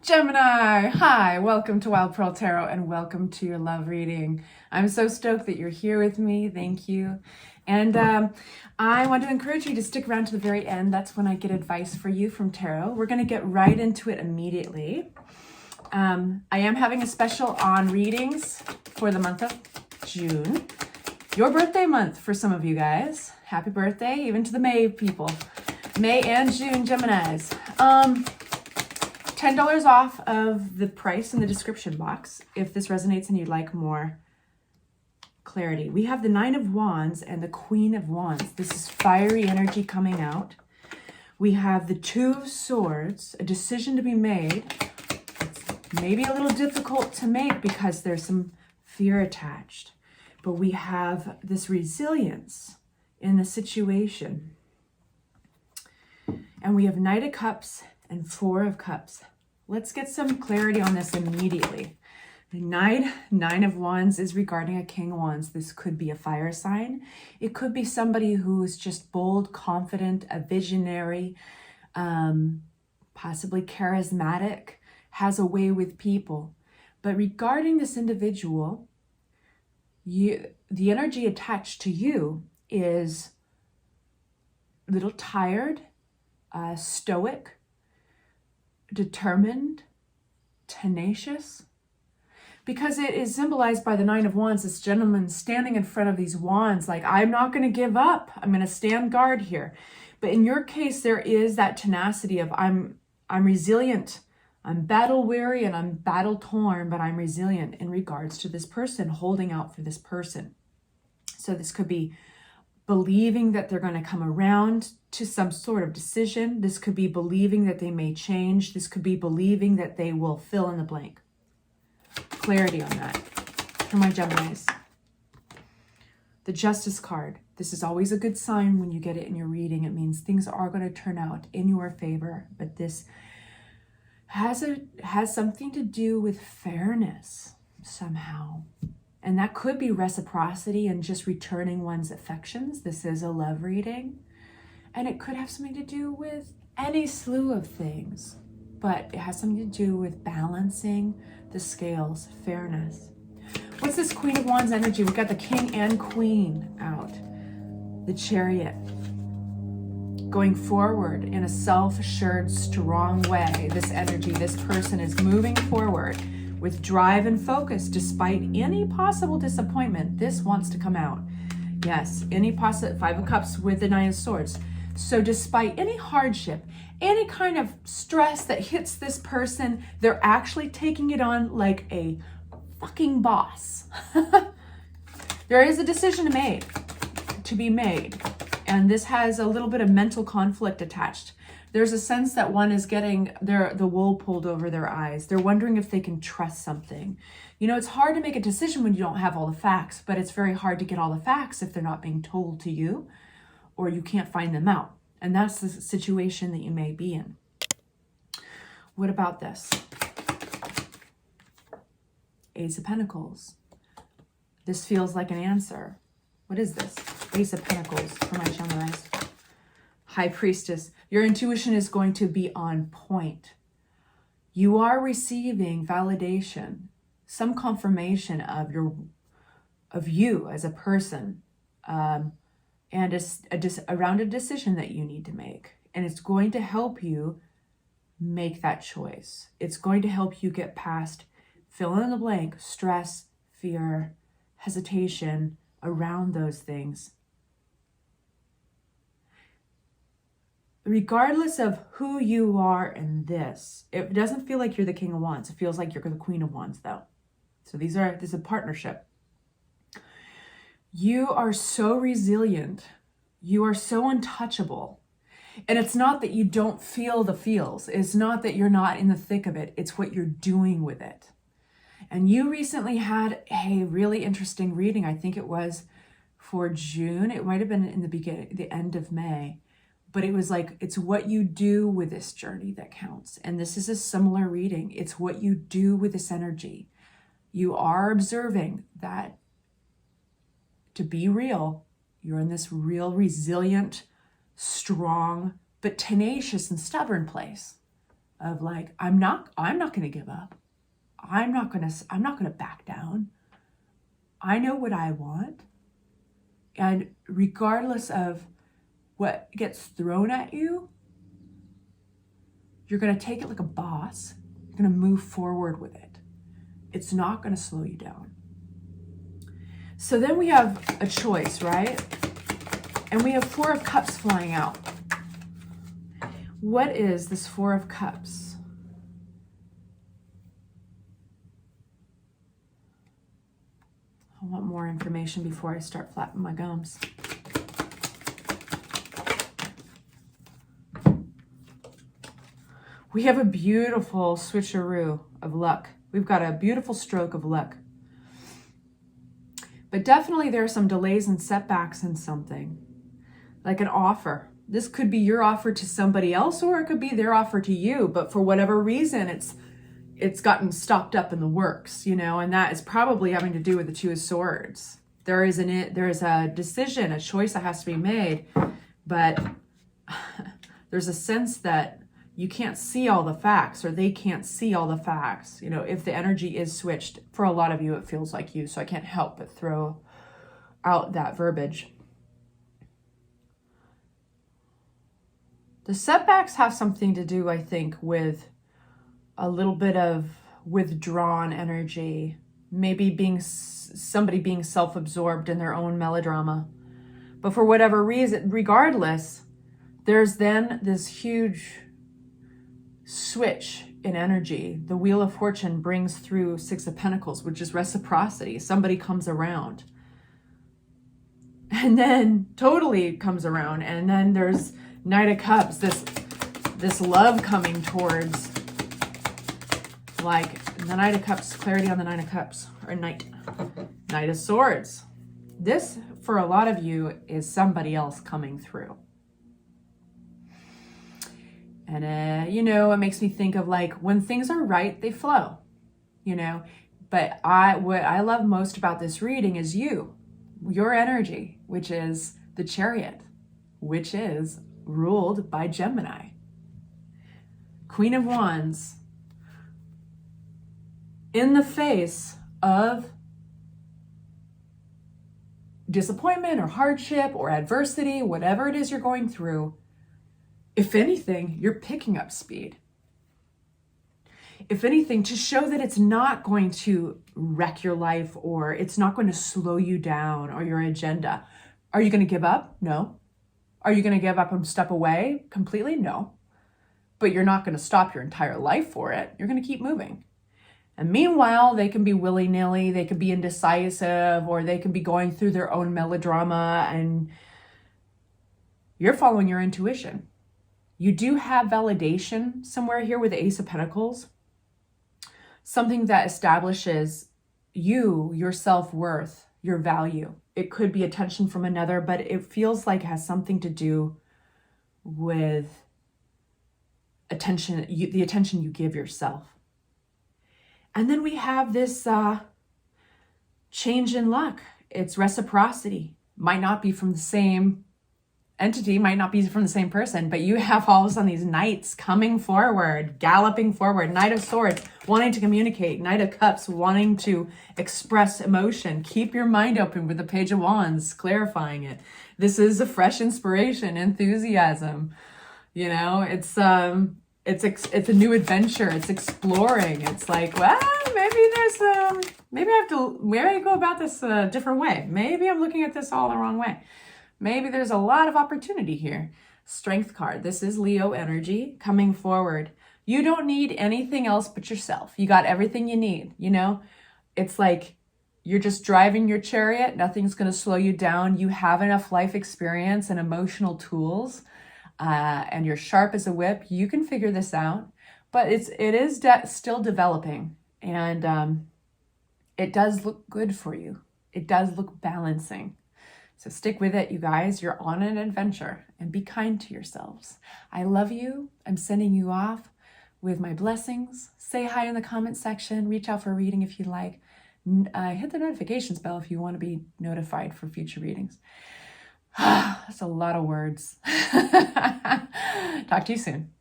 Gemini, hi, welcome to Wild Pearl Tarot and welcome to your love reading. I'm so stoked that you're here with me. Thank you. And I want to encourage you to stick around to the very end. That's when I get advice for you from tarot. We're going to get right into it immediately. I am having a special on readings for the month of June. Your birthday month for some of you guys. Happy birthday, even to the May people. May and June Geminis. $10 off of the price in the description box if this resonates and you'd like more clarity. We have the Nine of Wands and the Queen of Wands. This is fiery energy coming out. We have the Two of Swords, a decision to be made. It's maybe a little difficult to make because there's some fear attached. But we have this resilience in the situation. And we have Knight of Cups and Four of Cups. Let's get some clarity on this immediately. The Nine of Wands is regarding a King of Wands. This could be a fire sign. It could be somebody who is just bold, confident, a visionary, possibly charismatic, has a way with people. But regarding this individual, the energy attached to you is a little tired, stoic, determined, tenacious, because it is symbolized by the Nine of Wands, this gentleman standing in front of these wands like, I'm not going to give up. I'm going to stand guard here. But in your case, there is that tenacity of I'm resilient. I'm battle weary and I'm battle torn, but I'm resilient in regards to this person, holding out for this person. So this could be believing that they're going to come around to some sort of decision. This could be believing that they may change. This could be believing that they will fill in the blank. Clarity on that for my Geminis. The Justice card. This is always a good sign when you get it in your reading. It means things are going to turn out in your favor. But this has something to do with fairness somehow. And that could be reciprocity and just returning one's affections. This is a love reading. And it could have something to do with any slew of things. But it has something to do with balancing the scales, fairness. What's this Queen of Wands energy? We've got the King and Queen out. The Chariot. Going forward in a self-assured, strong way. This energy, this person is moving forward with drive and focus despite any possible disappointment. This wants to come out. Yes, any possible Five of Cups with the Nine of Swords. So despite any hardship, any kind of stress that hits this person, they're actually taking it on like a fucking boss. There is a decision to be made. And this has a little bit of mental conflict attached. There's a sense that one is getting the wool pulled over their eyes. They're wondering if they can trust something. You know, it's hard to make a decision when you don't have all the facts, but it's very hard to get all the facts if they're not being told to you or you can't find them out. And that's the situation that you may be in. What about this? Ace of Pentacles. This feels like an answer. What is this? Ace of Pentacles for my Geminis. High Priestess. Your intuition is going to be on point. You are receiving validation, some confirmation of you as a person, and around a decision that you need to make. And it's going to help you make that choice. It's going to help you get past fill in the blank, stress, fear, hesitation around those things. Regardless of who you are in this, it doesn't feel like you're the King of Wands. It feels like you're the Queen of Wands, though. So this is a partnership. You are so resilient. You are so untouchable. And it's not that you don't feel the feels. It's not that you're not in the thick of it. It's what you're doing with it. And you recently had a really interesting reading. I think it was for June. It might have been in the end of May. But it was like, it's what you do with this journey that counts. And this is a similar reading. It's what you do with this energy. You are observing that to be real, you're in this real resilient, strong, but tenacious and stubborn place. of like, I'm not going to give up. I'm not going to back down. I know what I want. And regardless of what gets thrown at you, you're going to take it like a boss. You're going to move forward with it. It's not going to slow you down. So then we have a choice, right? And we have Four of Cups flying out. What is this Four of Cups? I want more information before I start flapping my gums. We have a beautiful switcheroo of luck. We've got a beautiful stroke of luck. But definitely there are some delays and setbacks in something. Like an offer. This could be your offer to somebody else, or it could be their offer to you. But for whatever reason, it's gotten stopped up in the works, you know, and that is probably having to do with the Two of Swords. There is a decision, a choice that has to be made, but there's a sense that you can't see all the facts, or they can't see all the facts. You know, if the energy is switched, for a lot of you, it feels like you, so I can't help but throw out that verbiage. The setbacks have something to do, I think, with a little bit of withdrawn energy, maybe somebody being self-absorbed in their own melodrama. But for whatever reason, regardless, there's then this huge switch in energy. The Wheel of Fortune brings through Six of Pentacles, which is reciprocity. Somebody comes around. And then totally comes around. And then there's Knight of Cups, this love coming towards, like the Knight of Cups, clarity on the Nine of Cups, or Knight of Swords. This, for a lot of you, is somebody else coming through. And, you know, it makes me think of like when things are right, they flow, you know. But what I love most about this reading is your energy, which is the Chariot, which is ruled by Gemini. Queen of Wands. In the face of disappointment or hardship or adversity, whatever it is you're going through, if anything, you're picking up speed. If anything, to show that it's not going to wreck your life, or it's not going to slow you down, or your agenda. Are you going to give up? No. Are you going to give up and step away completely? No. But you're not going to stop your entire life for it. You're going to keep moving. And meanwhile, they can be willy-nilly, they can be indecisive, or they can be going through their own melodrama, and you're following your intuition. You do have validation somewhere here with the Ace of Pentacles. Something that establishes your self-worth, your value. It could be attention from another, but it feels like it has something to do with attention, the attention you give yourself. And then we have this change in luck. It's reciprocity. Might not be from the same entity, might not be from the same person, but you have all of a sudden these knights coming forward, galloping forward. Knight of Swords wanting to communicate. Knight of Cups wanting to express emotion. Keep your mind open with the Page of Wands, clarifying it. This is a fresh inspiration, enthusiasm. You know, it's a new adventure. It's exploring. It's like, well, maybe I go about this a different way. Maybe I'm looking at this all the wrong way. Maybe there's a lot of opportunity here. Strength card. This is Leo energy coming forward. You don't need anything else but yourself. You got everything you need, you know? It's like you're just driving your chariot. Nothing's going to slow you down. You have enough life experience and emotional tools, and you're sharp as a whip. You can figure this out, but it is still developing, and it does look good for you. It does look balancing. So stick with it, you guys. You're on an adventure, and be kind to yourselves. I love you. I'm sending you off with my blessings. Say hi in the comment section. Reach out for a reading if you like. Hit the notifications bell if you want to be notified for future readings. That's a lot of words. Talk to you soon.